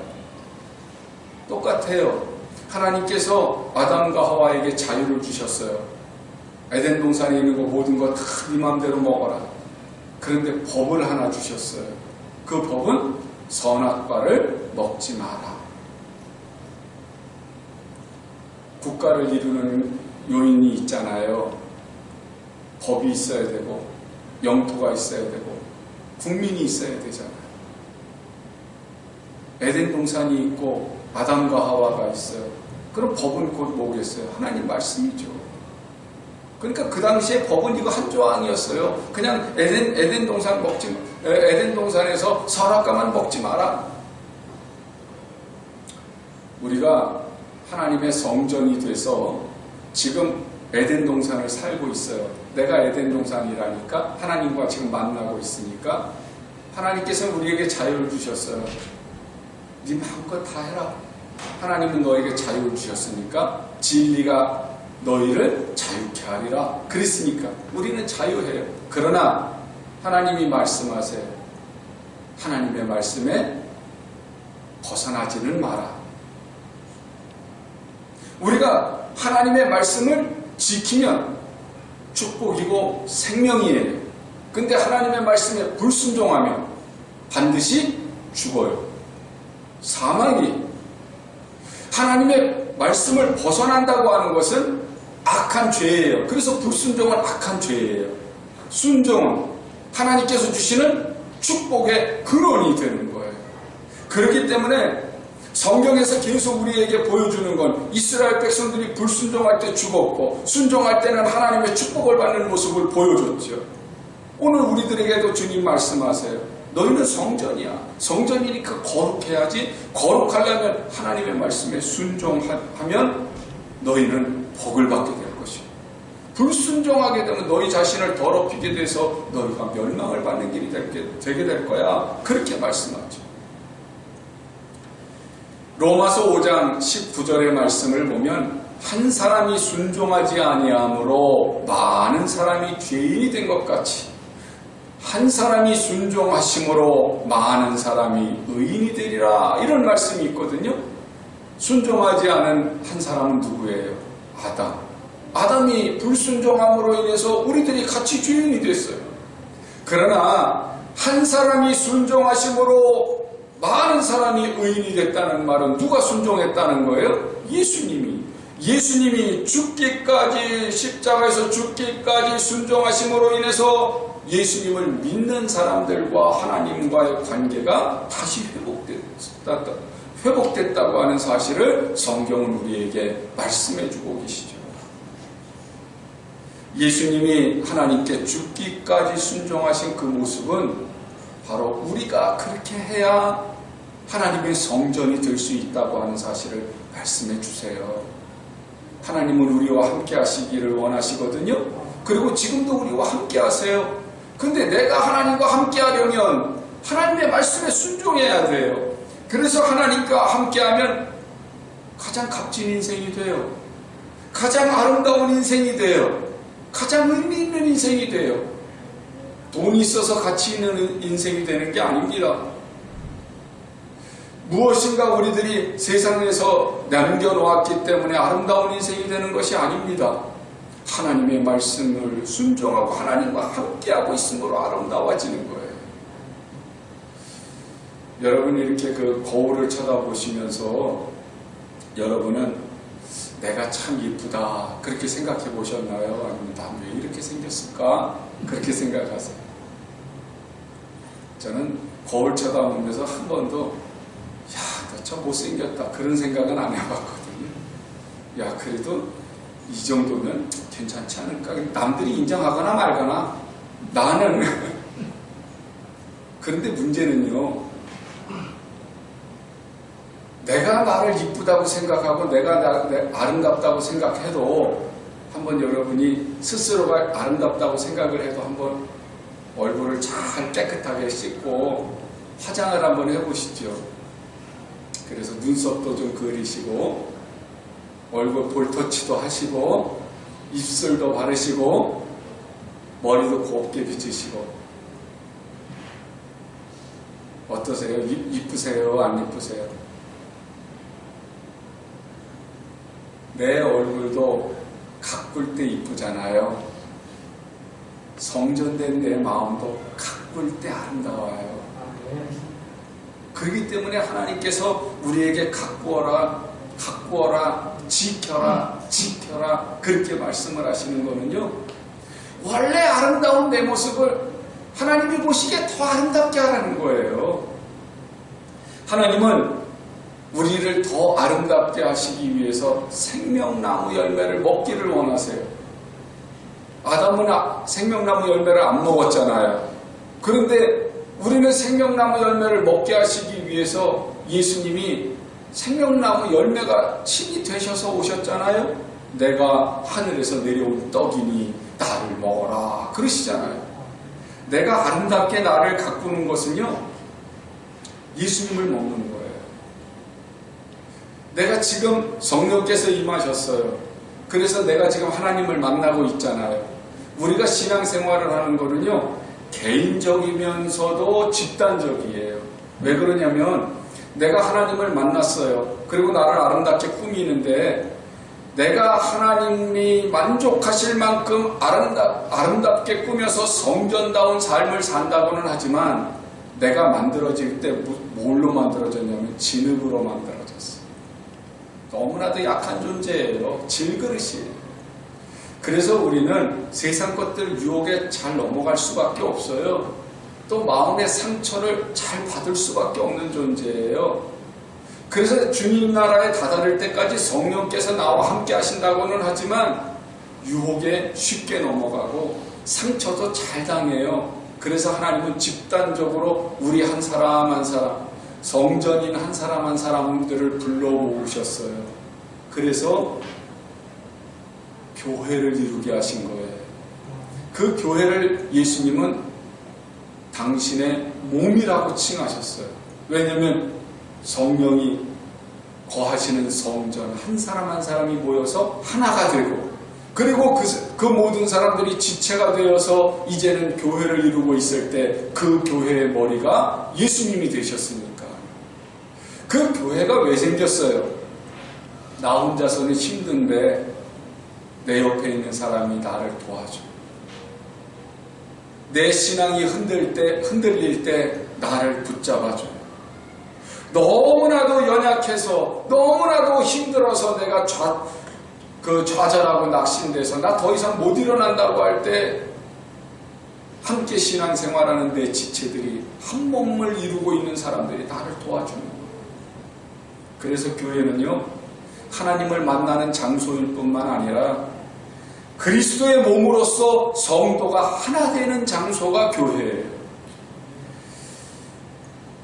똑같아요. 하나님께서 아담과 하와에게 자유를 주셨어요. 에덴 동산에 있는 거 모든 거 다 네 맘대로 먹어라. 그런데 법을 하나 주셨어요. 그 법은 선악과를 먹지 마라. 국가를 이루는 요인이 있잖아요. 법이 있어야 되고 영토가 있어야 되고 국민이 있어야 되잖아요. 에덴 동산이 있고 아담과 하와가 있어요. 그럼 법은 곧 뭐겠어요? 하나님 말씀이죠. 그러니까 그 당시에 법은 이거 한 조항이었어요. 그냥 에덴 동산에서 선악과만 먹지 마라. 우리가 하나님의 성전이 돼서 지금 에덴 동산을 살고 있어요. 내가 에덴 동산이라니까 하나님과 지금 만나고 있으니까 하나님께서는 우리에게 자유를 주셨어요. 네 마음껏 다 해라. 하나님은 너에게 자유를 주셨으니까 진리가 너희를 자유케 하리라. 그랬으니까 우리는 자유해요. 그러나 하나님이 말씀하세요. 하나님의 말씀에 벗어나지는 마라. 우리가 하나님의 말씀을 지키면 축복이고 생명이에요. 근데 하나님의 말씀에 불순종하면 반드시 죽어요. 사망이. 하나님의 말씀을 벗어난다고 하는 것은 악한 죄예요. 그래서 불순종은 악한 죄예요. 순종은 하나님께서 주시는 축복의 근원이 되는 거예요. 그렇기 때문에 성경에서 계속 우리에게 보여주는 건 이스라엘 백성들이 불순종할 때 죽었고 순종할 때는 하나님의 축복을 받는 모습을 보여줬죠. 오늘 우리들에게도 주님 말씀하세요. 너희는 성전이야. 성전이니까 거룩해야지. 거룩하려면 하나님의 말씀에 순종하면 너희는 복을 받게 될 것이야. 불순종하게 되면 너희 자신을 더럽히게 돼서 너희가 멸망을 받는 길이 되게 될 거야. 그렇게 말씀하죠. 로마서 5장 19절의 말씀을 보면 한 사람이 순종하지 아니함으로 많은 사람이 죄인이 된 것 같이 한 사람이 순종하심으로 많은 사람이 의인이 되리라. 이런 말씀이 있거든요. 순종하지 않은 한 사람은 누구예요? 아담. 아담이 불순종함으로 인해서 우리들이 같이 죄인이 됐어요. 그러나 한 사람이 순종하심으로 많은 사람이 의인이 됐다는 말은 누가 순종했다는 거예요? 예수님이 죽기까지 십자가에서 죽기까지 순종하심으로 인해서 예수님을 믿는 사람들과 하나님과의 관계가 다시 회복됐다고 하는 사실을 성경은 우리에게 말씀해주고 계시죠. 예수님이 하나님께 죽기까지 순종하신 그 모습은 바로 우리가 그렇게 해야 하나님의 성전이 될 수 있다고 하는 사실을 말씀해 주세요. 하나님은 우리와 함께 하시기를 원하시거든요. 그리고 지금도 우리와 함께 하세요. 근데 내가 하나님과 함께 하려면 하나님의 말씀에 순종해야 돼요. 그래서 하나님과 함께 하면 가장 값진 인생이 돼요. 가장 아름다운 인생이 돼요. 가장 의미 있는 인생이 돼요. 돈이 있어서 가치 있는 인생이 되는 게 아닙니다. 무엇인가 우리들이 세상에서 남겨놓았기 때문에 아름다운 인생이 되는 것이 아닙니다. 하나님의 말씀을 순종하고 하나님과 함께하고 있음으로 아름다워지는 거예요. 여러분이 이렇게 그 거울을 쳐다보시면서 여러분은 내가 참 이쁘다 그렇게 생각해 보셨나요? 아니면 난 왜 이렇게 생겼을까? 그렇게 생각하세요. 저는 거울 쳐다보면서 한 번도 야, 너 참 못생겼다 그런 생각은 안 해봤거든요. 야, 그래도 이 정도면 괜찮지 않을까? 남들이 인정하거나 말거나 나는 그런데 문제는요, 내가 나를 이쁘다고 생각하고 내가 아름답다고 생각해도 한번 여러분이 스스로가 아름답다고 생각을 해도 한번 얼굴을 잘 깨끗하게 씻고 화장을 한번 해보시죠. 그래서 눈썹도 좀 그리시고 얼굴 볼터치도 하시고 입술도 바르시고 머리도 곱게 빗으시고 어떠세요? 이쁘세요? 안 이쁘세요? 내 얼굴도 가꿀 때 이쁘잖아요. 성전된 내 마음도 가꿀 때 아름다워요. 그렇기 때문에 하나님께서 우리에게 가꾸어라, 가꾸어라, 지켜라, 지켜라 그렇게 말씀을 하시는 거는요, 원래 아름다운 내 모습을 하나님이 보시기에 더 아름답게 하라는 거예요. 하나님은 우리를 더 아름답게 하시기 위해서 생명나무 열매를 먹기를 원하세요. 아담은 생명나무 열매를 안 먹었잖아요. 그런데 우리는 생명나무 열매를 먹게 하시기 위해서 예수님이 생명나무 열매가 친히 되셔서 오셨잖아요. 내가 하늘에서 내려온 떡이니 나를 먹어라 그러시잖아요. 내가 아름답게 나를 가꾸는 것은요, 예수님을 먹는 거예요. 내가 지금 성령께서 임하셨어요. 그래서 내가 지금 하나님을 만나고 있잖아요. 우리가 신앙생활을 하는 거는요, 개인적이면서도 집단적이에요. 왜 그러냐면 내가 하나님을 만났어요. 그리고 나를 아름답게 꾸미는데, 내가 하나님이 만족하실 만큼 아름답게 꾸며서 성전다운 삶을 산다고는 하지만, 내가 만들어질 때 뭘로 만들어졌냐면 진흙으로 만들어졌어요. 너무나도 약한 존재예요. 질그릇이에요. 그래서 우리는 세상 것들 유혹에 잘 넘어갈 수밖에 없어요. 또 마음의 상처를 잘 받을 수밖에 없는 존재예요. 그래서 주님 나라에 다다를 때까지 성령께서 나와 함께 하신다고는 하지만 유혹에 쉽게 넘어가고 상처도 잘 당해요. 그래서 하나님은 집단적으로 우리 한 사람 한 사람, 성전인 한 사람 사람들을 불러 모으셨어요. 그래서 교회를 이루게 하신 거예요. 그 교회를 예수님은 당신의 몸이라고 칭하셨어요. 왜냐하면 성령이 거하시는 성전, 한 사람 한 사람이 모여서 하나가 되고, 그리고 그 모든 사람들이 지체가 되어서 이제는 교회를 이루고 있을 때 그 교회의 머리가 예수님이 되셨으니까. 그 교회가 왜 생겼어요? 나 혼자서는 힘든데 내 옆에 있는 사람이 나를 도와줘. 내 신앙이 흔들릴 때 나를 붙잡아줘요. 너무나도 연약해서, 너무나도 힘들어서 내가 좌절하고 낙심돼서 나 더 이상 못 일어난다고 할 때, 함께 신앙생활하는 내 지체들이 한 몸을 이루고 있는 사람들이 나를 도와주는 거예요. 그래서 교회는요, 하나님을 만나는 장소일 뿐만 아니라 그리스도의 몸으로서 성도가 하나 되는 장소가 교회예요.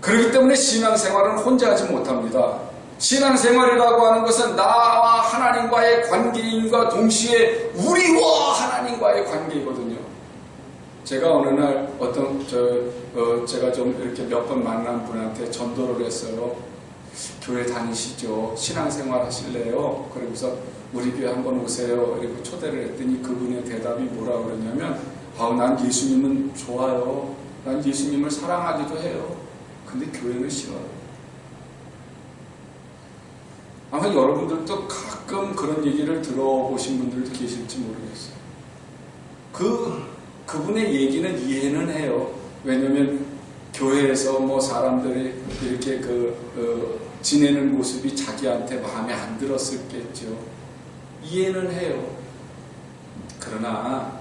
그렇기 때문에 신앙생활은 혼자 하지 못합니다. 신앙생활이라고 하는 것은 나와 하나님과의 관계인과 동시에 우리와 하나님과의 관계이거든요. 제가 어느 날 제가 좀 이렇게 몇 번 만난 분한테 전도를 했어요. 교회 다니시죠? 신앙생활 하실래요? 그러면서 우리 교회 한번 오세요. 그리고 초대를 했더니 그분의 대답이 뭐라 그러냐면, 난 예수님은 좋아요. 난 예수님을 사랑하기도 해요. 근데 교회는 싫어요. 아마 여러분들도 가끔 그런 얘기를 들어보신 분들도 계실지 모르겠어요. 그분의 얘기는 이해는 해요. 왜냐면 교회에서 뭐 사람들이 이렇게 지내는 모습이 자기한테 마음에 안 들었을겠죠. 이해는 해요. 그러나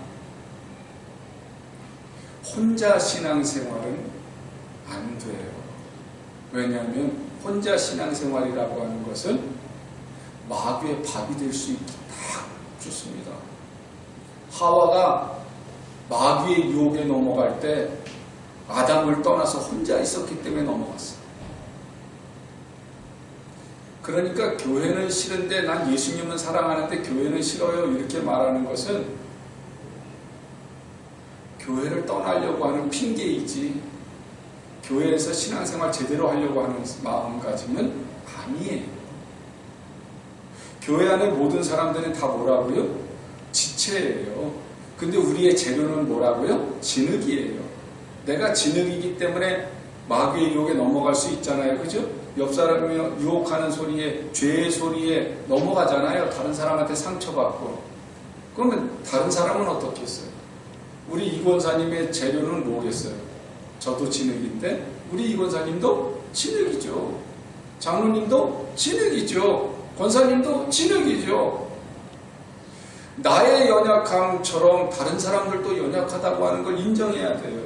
혼자 신앙생활은 안 돼요. 왜냐하면 혼자 신앙생활이라고 하는 것은 마귀의 밥이 될 수 있기 딱 좋습니다. 하와가 마귀의 유혹에 넘어갈 때 아담을 떠나서 혼자 있었기 때문에 넘어갔어요. 그러니까 교회는 싫은데 난 예수님은 사랑하는데 교회는 싫어요, 이렇게 말하는 것은 교회를 떠나려고 하는 핑계이지, 교회에서 신앙생활 제대로 하려고 하는 마음가짐은 아니에요. 교회 안에 모든 사람들은 다 뭐라고요? 지체예요. 근데 우리의 재료는 뭐라고요? 진흙이에요. 내가 진흙이기 때문에 마귀의 유혹에 넘어갈 수 있잖아요. 그죠? 옆 사람이 유혹하는 소리에, 죄의 소리에 넘어가잖아요. 다른 사람한테 상처받고. 그러면 다른 사람은 어떻겠어요? 우리 이 권사님의 재료는 뭐겠어요? 저도 진흙인데 우리 이 권사님도 진흙이죠. 장로님도 진흙이죠. 권사님도 진흙이죠. 나의 연약함처럼 다른 사람들도 연약하다고 하는 걸 인정해야 돼요.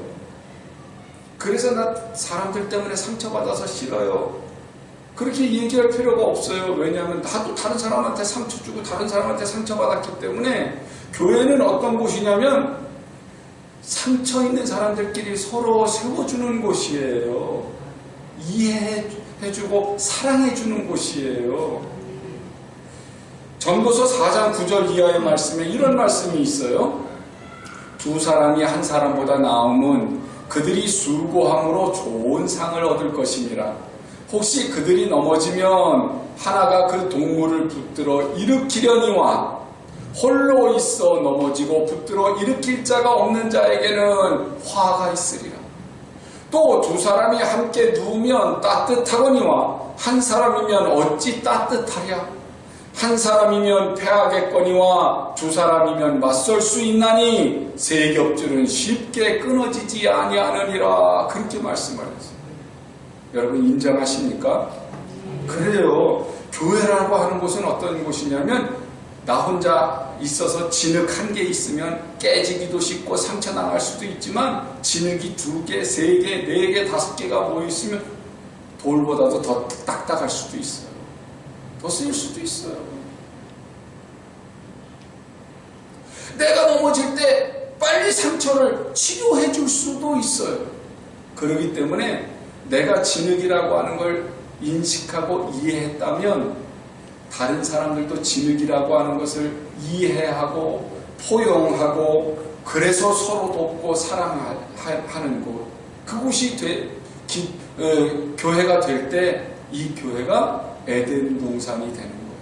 그래서 나 사람들 때문에 상처받아서 싫어요. 그렇게 얘기할 필요가 없어요. 왜냐하면 나도 다른 사람한테 상처 주고 다른 사람한테 상처받았기 때문에 교회는 어떤 곳이냐면 상처 있는 사람들끼리 서로 세워주는 곳이에요. 이해해주고 사랑해주는 곳이에요. 전도서 4장 9절 이하의 말씀에 이런 말씀이 있어요. 두 사람이 한 사람보다 나음은 그들이 수고함으로 좋은 상을 얻을 것이니라. 혹시 그들이 넘어지면 하나가 그 동물을 붙들어 일으키려니와 홀로 있어 넘어지고 붙들어 일으킬 자가 없는 자에게는 화가 있으리라. 또 두 사람이 함께 누우면 따뜻하거니와 한 사람이면 어찌 따뜻하랴. 한 사람이면 패하겠거니와 두 사람이면 맞설 수 있나니 세 겹줄은 쉽게 끊어지지 아니하느니라. 그렇게 말씀하셨어요. 여러분 인정하십니까? 그래요. 교회라고 하는 곳은 어떤 곳이냐면 나 혼자 있어서 진흙 한 개 있으면 깨지기도 쉽고 상처 나갈 수도 있지만 진흙이 2개, 3개, 4개, 5개가 모여있으면 돌보다도 더 딱딱할 수도 있어요. 더 쓰일 수도 있어요. 내가 넘어질 때 빨리 상처를 치료해 줄 수도 있어요. 그렇기 때문에 내가 진흙이라고 하는 걸 인식하고 이해했다면 다른 사람들도 진흙이라고 하는 것을 이해하고 포용하고 그래서 서로 돕고 사랑하는 곳, 그곳이 교회가 될 때 이 교회가 에덴 동산이 되는 거예요.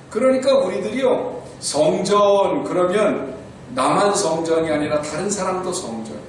그러니까 우리들이요, 성전 그러면 나만 성전이 아니라 다른 사람도 성전이에요.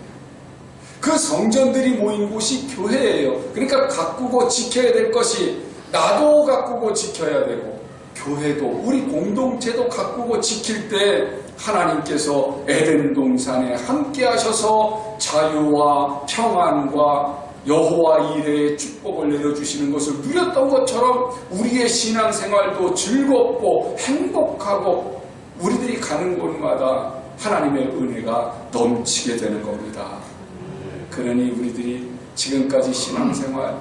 그 성전들이 모인 곳이 교회예요. 그러니까 가꾸고 지켜야 될 것이 나도 가꾸고 지켜야 되고 교회도 우리 공동체도 가꾸고 지킬 때 하나님께서 에덴 동산에 함께 하셔서 자유와 평안과 여호와 이레의 축복을 내려주시는 것을 누렸던 것처럼 우리의 신앙생활도 즐겁고 행복하고 우리들이 가는 곳마다 하나님의 은혜가 넘치게 되는 겁니다. 그러니 우리들이 지금까지 신앙생활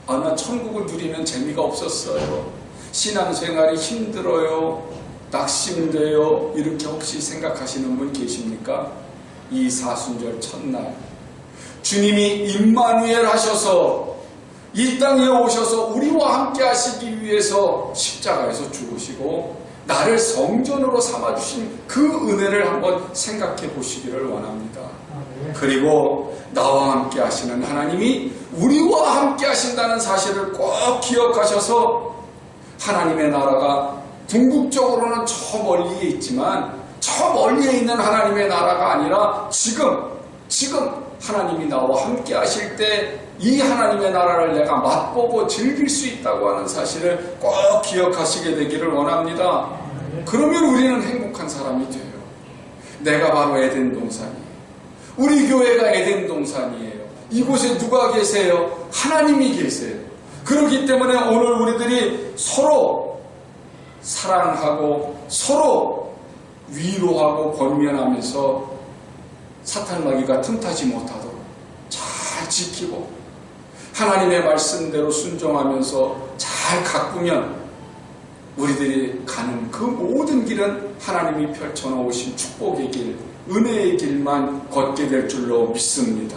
나 천국을 누리면 재미가 없었어요. 신앙생활이 힘들어요. 낙심돼요. 이렇게 혹시 생각하시는 분 계십니까? 이 사순절 첫날 주님이 임마누엘 하셔서 이 땅에 오셔서 우리와 함께 하시기 위해서 십자가에서 죽으시고 나를 성전으로 삼아주신 그 은혜를 한번 생각해 보시기를 원합니다. 그리고 나와 함께 하시는 하나님이 우리와 함께 하신다는 사실을 꼭 기억하셔서 하나님의 나라가 궁극적으로는 저 멀리에 있지만 저 멀리에 있는 하나님의 나라가 아니라 지금 하나님이 나와 함께 하실 때 이 하나님의 나라를 내가 맛보고 즐길 수 있다고 하는 사실을 꼭 기억하시게 되기를 원합니다. 그러면 우리는 행복한 사람이 돼요. 내가 바로 에덴 동산이에요. 우리 교회가 에덴 동산이에요. 이곳에 누가 계세요? 하나님이 계세요. 그렇기 때문에 오늘 우리들이 서로 사랑하고 서로 위로하고 권면하면서 사탄 마귀가 틈타지 못하도록 잘 지키고 하나님의 말씀대로 순종하면서 잘 가꾸면 우리들이 가는 그 모든 길은 하나님이 펼쳐놓으신 축복의 길, 은혜의 길만 걷게 될 줄로 믿습니다.